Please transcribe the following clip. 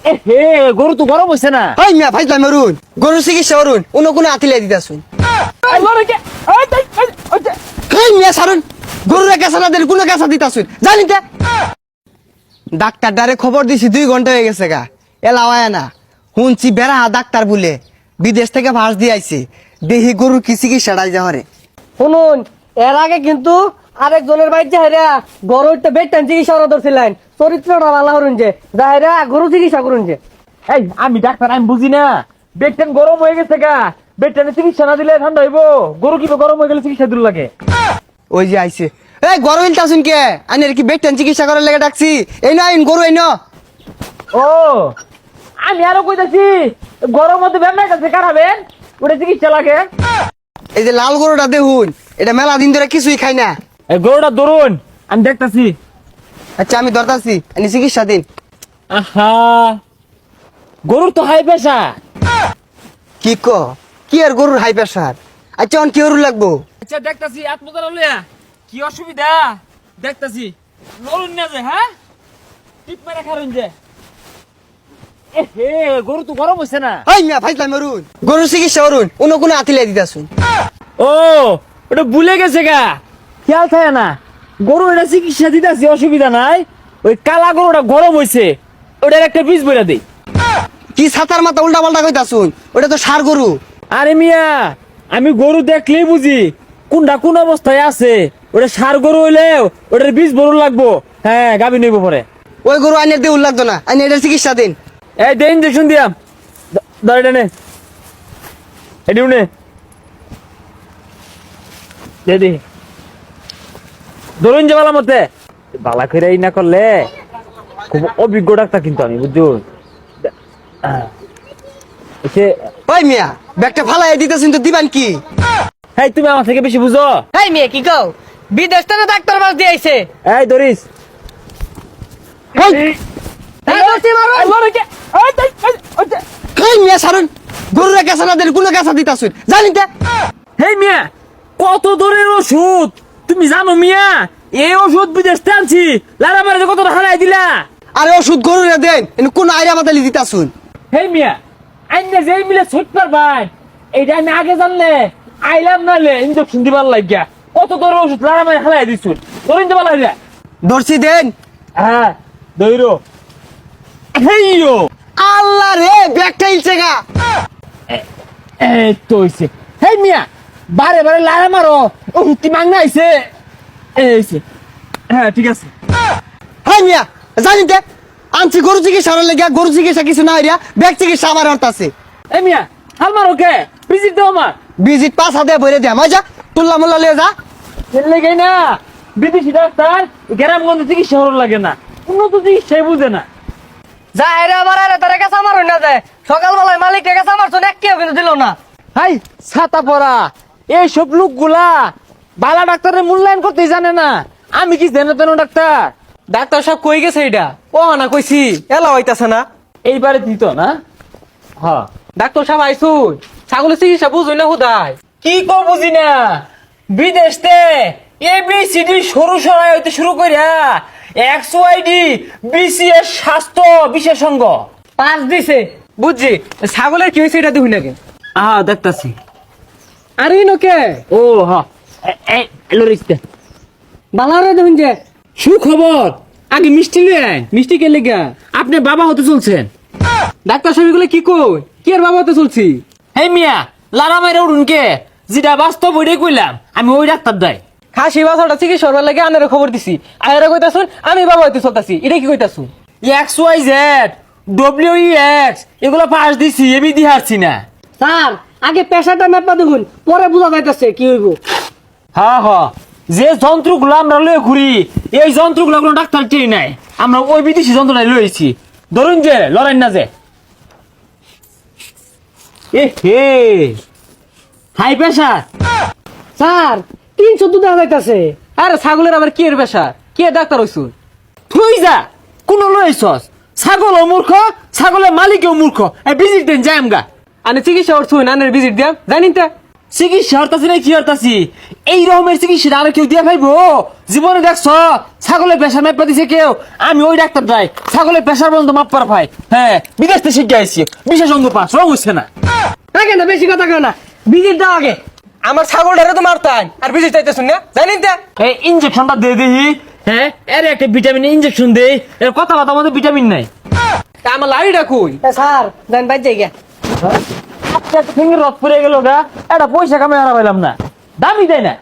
হে গরু তো গরম হইছে না। ওই মিয়া ভাই মরুন গরু চিকিৎসা করুন কোনো আতিলাই দিতাছুন। এই মিয়া সারুন গরুর কেঁচা না দিলে কোনো কেঁচা দিতাছুন জানিতে। ডাক্তার ডারে খবর দিছি 2 ঘন্টা হয়ে গেছে গা এলাওয়ায় না শুনছি বেড়া ডাক্তার বলে বিদেশ থেকে ভাস দিয়ে আইছে দেহি গরুর কি চিকিৎসা ডাই যাওয়ারে। শুনুন এর আগে কিন্তু আরেকজনের বাড়িতে হেরা গরুটা বেটান চিকিৎসা ধরছিলেন চরিত্রটা ভালো করুন যে যাহেরা গরু চিকিৎসা করুন যে। এই আমি ডাক্তার আমি বুঝি না। বেটেন গরম হয়ে গেছে গা, বেটেনে চিকিৎসা না দিলে ঠান্ডা হইব। গরু কি গরম হয়ে গেলে চিকিৎসা দিল লাগে। ওই যে আইছে এই গরু ইলতাছুন কে আনের কি বেটান চিকিৎসা করার লেগে ডাকছি এই না গরু এই না। ও আমি আরো কইতাছি গরম মধ্যে বেমার কাছে কাটাবেন ওটা চিকিৎসা লাগে। এই যে লাল গরুটা দেখুন এটা মেলা দিন ধরে কিছুই খাই না। এই গরুটা ধরুন আমি দেখতাছি। আচ্ছা আমি ধরতাছি এনে চিকিৎসা দিন। আহা গরুর তো হাই প্রেসার। কি আর গরুর হাই প্রেসার। আচ্ছা অন কি গরু লাগবো। আচ্ছা দেখতাছি আত্মদার হলে কি অসুবিধা দেখতাছি। লড়ুন না যে হ্যাঁ টিপ মেরে খারুন যে। হে গরু তো গরম হইছে না। ওই মিয়া ভাই মরুন গরু চিকিৎসা করুন কোনো আতিলাই দিতাছুন। ও ওটা ভুলে গেছে গা খেয়াল থাকে না। গরু এটা চিকিৎসা দিতেছি অসুবিধা নাই। ওই কালা গরুটা গরম হইছে ওটার একটা বীজ বইরা দেই। কি ছাতার মাথা উল্টা পাল্টা কইতাছুন ওটা তো ষাঁড় গরু। আরে মিয়া আমি গরু দেখলেই বুঝি কোনটা কোন অবস্থায় আছে। ওটা ষাঁড় গরু হইলেও ওটার বীজ বড় লাগবো। হ্যাঁ গাভী নইব পরে। ওই গরু আইনের দেউল লাগতো না আইনে এটার চিকিৎসা দিন। এই দে ইঞ্জেকশন দিয়াম ধর এটা নে এটিও নে দে দে ধরুন যে বালা মতে বালা করে এই না করলে খুব অভিজ্ঞ ডাক্তার কিন্তু আমি বুঝুন। ওই মিয়া ব্যাগটা ফালাই দিতেছুন তো দিবান কি। হ্যাঁ তুমি আমার থেকে বেশি বুঝো। এই মেয়ে কি কও বিদেশ থেকে ডাক্তার বাস দিয়ে আইছে। এই ধরিস এই মিয়া সারুন গরুর কেঁচা না দিলে কোনো কেঁচা দিতাছুন জানিতে। হেই মিয়া কত দূরের ওষুধ তুমি জানো মিয়া? এই ওষুধ বিদেশ থেকে আনছি লারা মারে কত হারাই দিলা। আরে ওষুধ গরুরে দেন কোন আইরা বাতালি দিতাছুন। হেই মিয়া আইনে যেই মিলে ছুট পারবাই এইটা আমি আগে জানলে আইলাম নালে ইঞ্জেকশন দিবার লাগিয়া কত দূরের ওষুধ লারা মারে হারাই দিছুন ধরিন দিবার লাগিয়া। ধরছি দেন। হ্যাঁ দইরো হেইও আল্লাহ রে ব্যাগটা ইলছে গা। এই তো হইছে। হেই মিয়া বারে বারে লারা মারো ওষুধ কি মাংনা আইছে এইছে। হ্যাঁ ঠিক আছে। হ্যাঁ মিয়া জানিতে আনছি গরু চিকিৎসা লেগে গরু চিকিৎসা কিছু না হইয়া ব্যাগ চিকিৎসা আমার হতাছে। এই মিয়া হাল মারো কে ভিজিট দাও আমার বিজিট 5,000 ভরে দেয়া মজা তুল্লা মুল্লা লিয়ে যা। ছেলে গে না বিদেশি ডাক্তার গ্রামগঞ্জে চিকিৎসা হওয়ার লাগে না উন্নত চিকিৎসাই বুঝে না। যাহেরা আবার আরে তারা কাছে আমার না যায় সকালবেলায় মালিক কাছে আমার জন্য এক কিন্তু দিল না। হাই ছাতা পরা এইসব লোকগুলা বালা ডাক্তারের মূল্যায়ন করতে জানে না। আমি কি জানো তেন ডাক্তার ডাক্তার সব কই গেছে এটা ও না কইছি এলা হইতাছে না এইবারে দিত না। হ্যাঁ ডাক্তার সাহেব আইসুন ছাগলের চিকিৎসা বুঝুই না হুদায় কি কো বুঝি না বিদেশতে ABCD সরু সরাই হইতে শুরু করিয়া XYD BCS স্বাস্থ্য বিশেষজ্ঞ পাঁচ দিছে বুঝছি ছাগলের কি হয়েছে এটা দেখুন নাকি। দেখতাছি। আরে নোকে ও হ্যাঁ লরিস্তে বালারে দেখুন যে সুখবর আগে মিষ্টি নেন। মিষ্টি কে লেগা আপনি বাবা হতে চলছেন। ডাক্তার সাহেব গুলো কি কই কি আর বাবা তো চলছি। হেই মিয়া লারা মাইরা উড়ুন কে যেটা বাস্তব ওইটাই কইলাম আমি ওই ডাক্তার দাই। খাসি বাছাটা চিকিৎসা করবার লাগে আনের খবর দিছি আয়েরা কইতাছুন আমি বাবা হইতে চলতাছি এটা কি কইতাছুন। XYZ WEX এগুলো পাস দিছি এবি দি হারছি না। স্যার আগে পেশাটা মেপা দেখুন পরে বোঝা যাইতাছে কি হইব। হ্যাঁ হ্যাঁ যে যন্ত্রগুলো আমরা লয়ে ঘুরি এই যন্ত্রগুলো কোনো ডাক্তার টেই নাই আমরা ওই বিদেশি যন্ত্রটাই লয়েছি। ধরুন যে লড়াই না যে এ হে হাই প্রেসার স্যার 300 দেখা যাইতাছে। আরে ছাগলের আবার কি এর পেশা কি ডাক্তার হইছুন। তুই যা কোন লইছস ছাগলও মূর্খ ছাগলের মালিকও মূর্খ ভিজিট দেন যাই আমগা। আনে চিকিৎসা করছুন আনের ভিজিট দিয়াম জানিন তা চিকিৎসা হরতাছি না কি হরতাছি এই রকমের চিকিৎসা আর কেউ দিয়ে ভাইবো জীবনে দেখছ ছাগলের প্রেশার মাপা দিছে কেউ? আমি ওই ডাক্তার যাই ছাগলের প্রেশার পর্যন্ত মাপার ভাই। হ্যাঁ, বিদেশ থেকে শিখে আইছি, বিশেষ অঙ্গ পাস রং হচ্ছে না। আগে না বেশি কথা কেউ না, ভিজিট দাও আগে। আমার ছাগলটারে তো মারতাম আর বিজি চাইতে শুন না জানিন তে এই ইনজেকশনটা দিয়ে দিই। হ্যাঁ, এর একটা ভিটামিন ইনজেকশন দেই, এর কথা বার্তা মধ্যে ভিটামিন নাই। তা আমার লাড়িটা কই? স্যার যান বাইর যাই গিয়া। ফিঙ্গের রথ পড়ে গেল গা, এটা পয়সা কামাই হারা পাইলাম না, দামি দেয় না।